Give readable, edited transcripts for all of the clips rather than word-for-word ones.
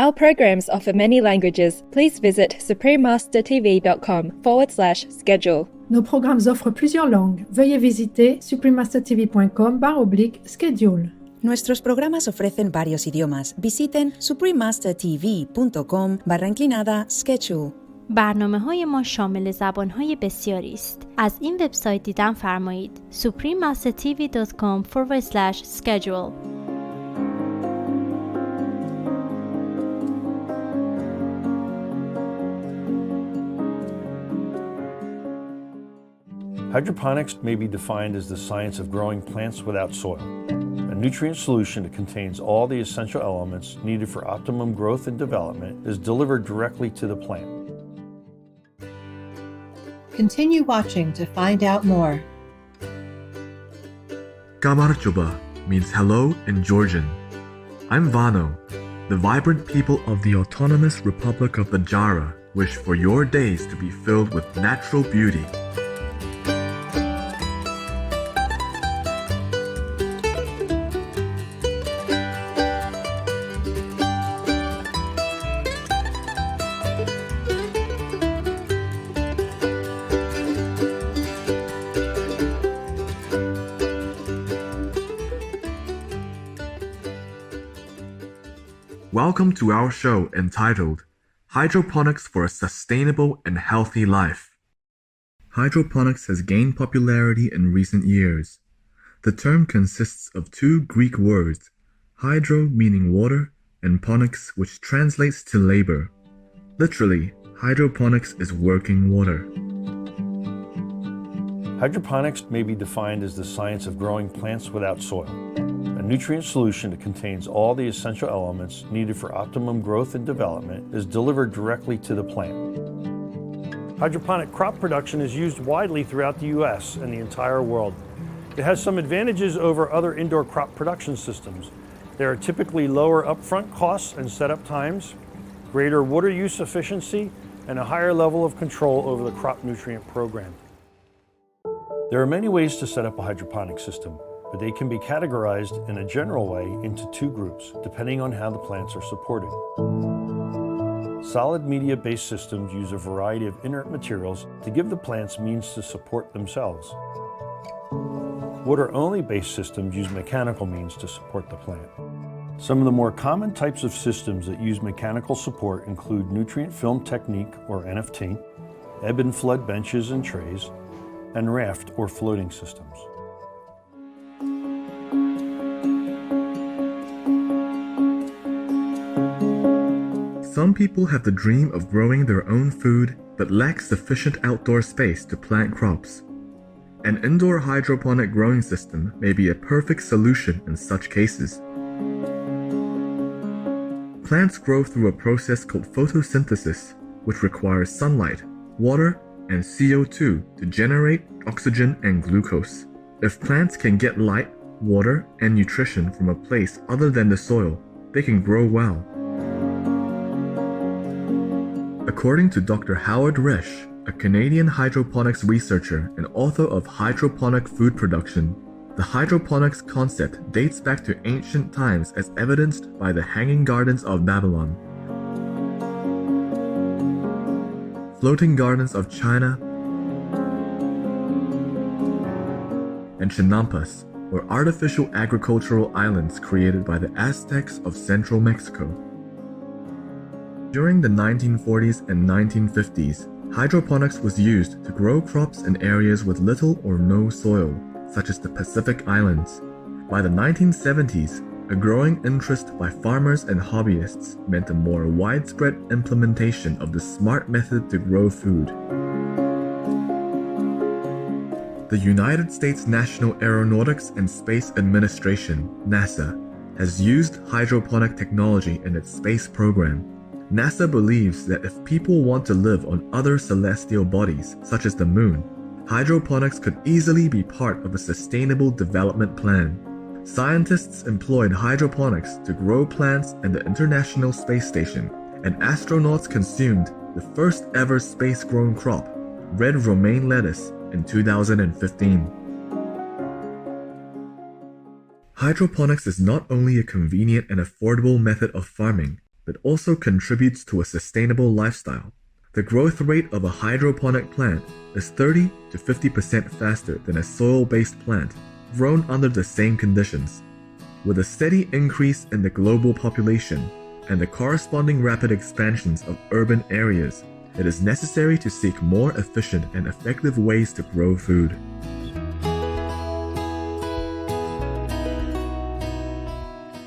Our programs offer many languages. Please visit suprememastertv.com/schedule. Nos programmes offrent plusieurs langues. Veuillez visiter suprememastertv.com/schedule. Nuestros programas ofrecen varios idiomas. Visiten suprememastertv.com/schedule. برنامه‌های ما شامل زبان‌های بسیاری است. از این وبسایت دیدن فرمایید suprememastertv.com/schedule. Hydroponics may be defined as the science of growing plants without soil, a nutrient solution that contains all the essential elements needed for optimum growth and development is delivered directly to the plant. Continue watching to find out more. Gamarchoba means hello in Georgian. I'm Vano. The vibrant people of the Autonomous Republic of the Jara wish for your days to be filled with natural beauty. Welcome to our show entitled Hydroponics for a Sustainable and Healthy Life. Hydroponics has gained popularity in recent years. The term consists of two Greek words, hydro meaning water and ponics which translates to labor. Literally, hydroponics is working water. Hydroponics may be defined as the science of growing plants without soil, a nutrient solution that contains all the essential elements needed for optimum growth and development is delivered directly to the plant. Hydroponic crop production is used widely throughout the U.S. and the entire world. It has some advantages over other indoor crop production systems. There are typically lower upfront costs and setup times, greater water use efficiency, and a higher level of control over the crop nutrient program. There are many ways to set up a hydroponic system, but they can be categorized in a general way into two groups, depending on how the plants are supported. Solid media-based systems use a variety of inert materials to give the plants means to support themselves. Water-only based systems use mechanical means to support the plant. Some of the more common types of systems that use mechanical support include nutrient film technique, or NFT, ebb and flood benches and trays, and raft or floating systems. Some people have the dream of growing their own food but lack sufficient outdoor space to plant crops. An indoor hydroponic growing system may be a perfect solution in such cases. Plants grow through a process called photosynthesis, which requires sunlight, water, and CO2 to generate oxygen and glucose. If plants can get light, water, and nutrition from a place other than the soil, they can grow well. According to Dr. Howard Resch, a Canadian hydroponics researcher and author of Hydroponic Food Production, the hydroponics concept dates back to ancient times as evidenced by the Hanging Gardens of Babylon, floating gardens of China, and chinampas, or artificial agricultural islands created by the Aztecs of central Mexico. During the 1940s and 1950s, hydroponics was used to grow crops in areas with little or no soil, such as the Pacific Islands. By the 1970s, a growing interest by farmers and hobbyists meant a more widespread implementation of the smart method to grow food. The United States National Aeronautics and Space Administration, NASA, has used hydroponic technology in its space program. NASA believes that if people want to live on other celestial bodies, such as the moon, hydroponics could easily be part of a sustainable development plan. Scientists employed hydroponics to grow plants in the International Space Station, and astronauts consumed the first ever space-grown crop, red romaine lettuce, in 2015. Hydroponics is not only a convenient and affordable method of farming, but also contributes to a sustainable lifestyle. The growth rate of a hydroponic plant is 30 to 50% faster than a soil-based plant grown under the same conditions. With a steady increase in the global population and the corresponding rapid expansions of urban areas, it is necessary to seek more efficient and effective ways to grow food.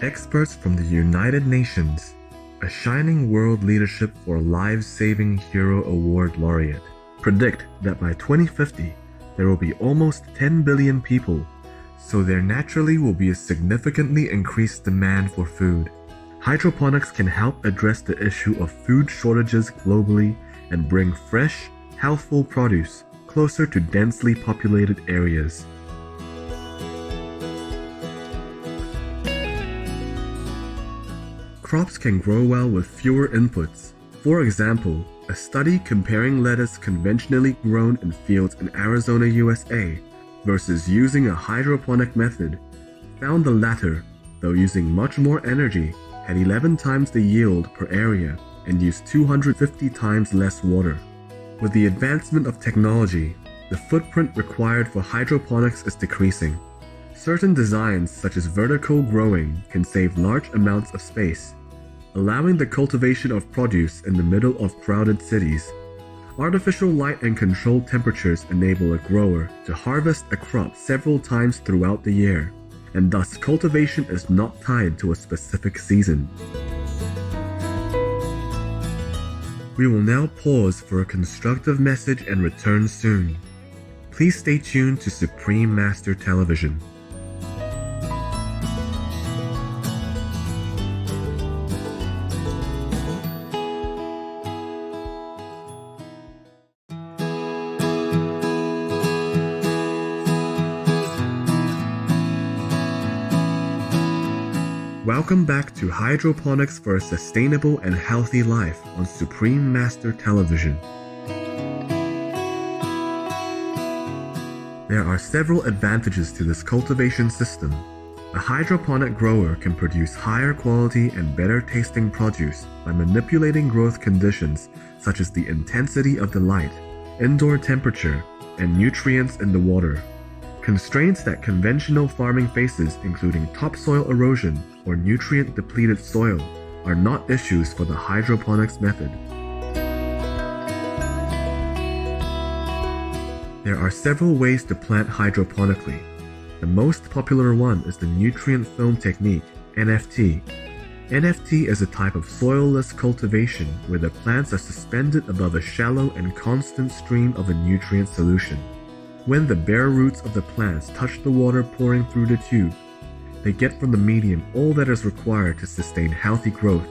Experts from the United Nations, a Shining World Leadership for Life-Saving Hero Award laureate, predict that by 2050, there will be almost 10 billion people, so there naturally will be a significantly increased demand for food. Hydroponics can help address the issue of food shortages globally and bring fresh, healthful produce closer to densely populated areas. Crops can grow well with fewer inputs. For example, a study comparing lettuce conventionally grown in fields in Arizona, USA, versus using a hydroponic method found the latter, though using much more energy, had 11 times the yield per area and used 250 times less water. With the advancement of technology, the footprint required for hydroponics is decreasing. Certain designs, such as vertical growing, can save large amounts of space, allowing the cultivation of produce in the middle of crowded cities. Artificial light and controlled temperatures enable a grower to harvest a crop several times throughout the year, and thus cultivation is not tied to a specific season. We will now pause for a constructive message and return soon. Please stay tuned to Supreme Master Television. Welcome back to Hydroponics for a Sustainable and Healthy Life on Supreme Master Television. There are several advantages to this cultivation system. A hydroponic grower can produce higher quality and better tasting produce by manipulating growth conditions such as the intensity of the light, indoor temperature, and nutrients in the water. Constraints that conventional farming faces, including topsoil erosion or nutrient-depleted soil, are not issues for the hydroponics method. There are several ways to plant hydroponically. The most popular one is the nutrient film technique, NFT. NFT is a type of soilless cultivation where the plants are suspended above a shallow and constant stream of a nutrient solution. When the bare roots of the plants touch the water pouring through the tube, they get from the medium all that is required to sustain healthy growth,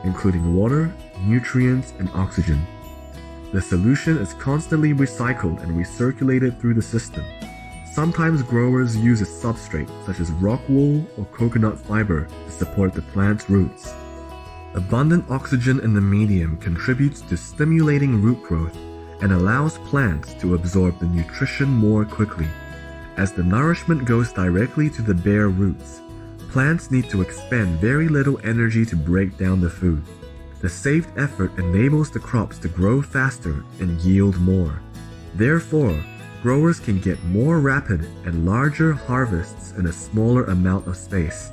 including water, nutrients, and oxygen. The solution is constantly recycled and recirculated through the system. Sometimes growers use a substrate such as rock wool or coconut fiber to support the plant's roots. Abundant oxygen in the medium contributes to stimulating root growth and allows plants to absorb the nutrition more quickly. As the nourishment goes directly to the bare roots, plants need to expend very little energy to break down the food. The saved effort enables the crops to grow faster and yield more. Therefore, growers can get more rapid and larger harvests in a smaller amount of space.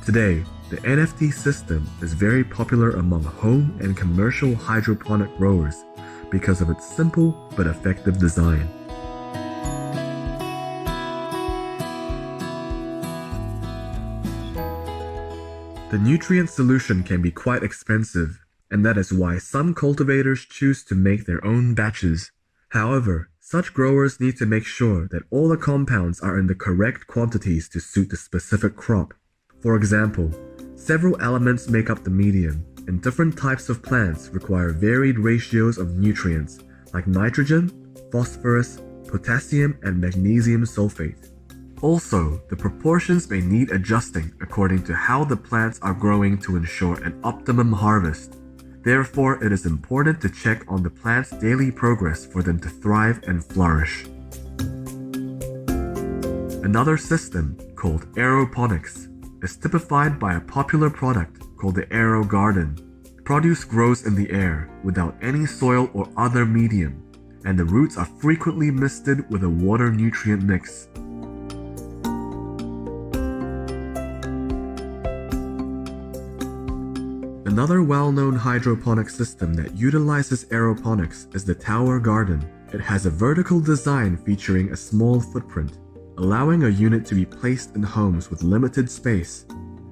Today, the NFT system is very popular among home and commercial hydroponic growers because of its simple but effective design. The nutrient solution can be quite expensive, and that is why some cultivators choose to make their own batches. However, such growers need to make sure that all the compounds are in the correct quantities to suit the specific crop. For example, several elements make up the medium, and different types of plants require varied ratios of nutrients like nitrogen, phosphorus, potassium, and magnesium sulfate. Also, the proportions may need adjusting according to how the plants are growing to ensure an optimum harvest. Therefore, it is important to check on the plant's daily progress for them to thrive and flourish. Another system, called aeroponics, is typified by a popular product called the Aero Garden. Produce grows in the air without any soil or other medium, and the roots are frequently misted with a water-nutrient mix. Another well-known hydroponic system that utilizes aeroponics is the tower garden. It has a vertical design featuring a small footprint, allowing a unit to be placed in homes with limited space.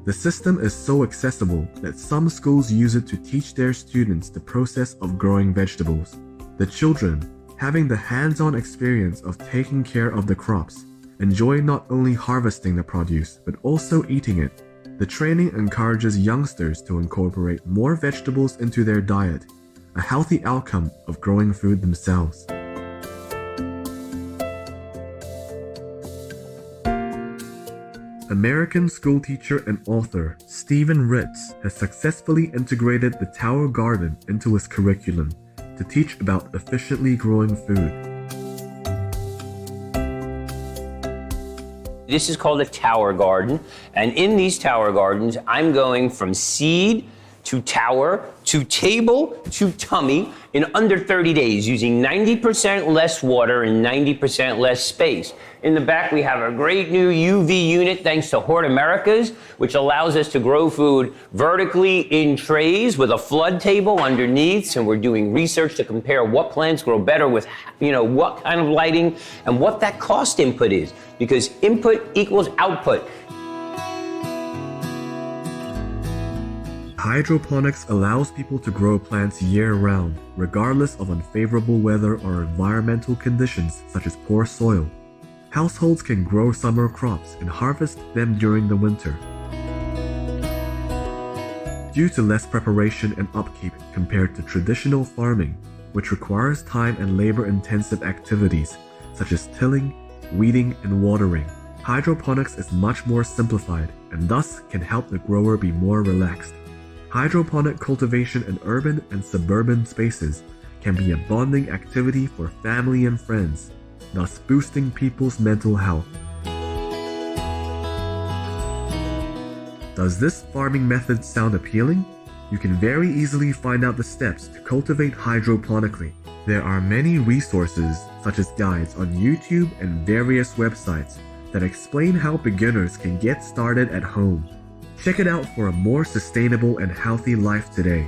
The system is so accessible that some schools use it to teach their students the process of growing vegetables. The children, having the hands-on experience of taking care of the crops, enjoy not only harvesting the produce but also eating it. The training encourages youngsters to incorporate more vegetables into their diet, a healthy outcome of growing food themselves. American schoolteacher and author Stephen Ritz has successfully integrated the tower garden into his curriculum to teach about efficiently growing food. This is called a tower garden, and in these tower gardens, I'm going from seed to tower to table to tummy in under 30 days using 90% less water and 90% less space. In the back, we have a great new UV unit thanks to Hort Americas, which allows us to grow food vertically in trays with a flood table underneath. And we're doing research to compare what plants grow better with, what kind of lighting and what that cost input is, because input equals output. Hydroponics allows people to grow plants year-round, regardless of unfavorable weather or environmental conditions such as poor soil. Households can grow summer crops and harvest them during the winter. Due to less preparation and upkeep compared to traditional farming, which requires time and labor-intensive activities such as tilling, weeding, and watering, hydroponics is much more simplified and thus can help the grower be more relaxed. Hydroponic cultivation in urban and suburban spaces can be a bonding activity for family and friends, thus boosting people's mental health. Does this farming method sound appealing? You can very easily find out the steps to cultivate hydroponically. There are many resources, such as guides on YouTube and various websites that explain how beginners can get started at home. Check it out for a more sustainable and healthy life today.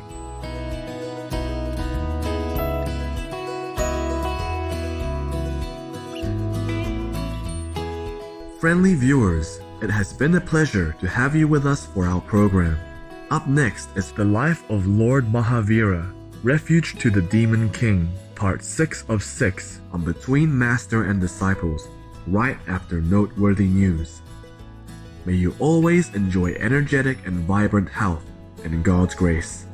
Friendly viewers, it has been a pleasure to have you with us for our program. Up next is The Life of Lord Mahavira, Refuge to the Demon King, Part 6 of 6 on Between Master and Disciples, right after noteworthy news. May you always enjoy energetic and vibrant health and God's grace.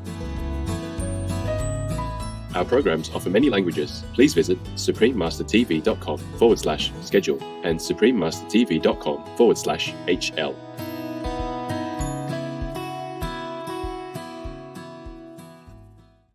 Our programs offer many languages. Please visit suprememastertv.com/schedule and suprememastertv.com/HL.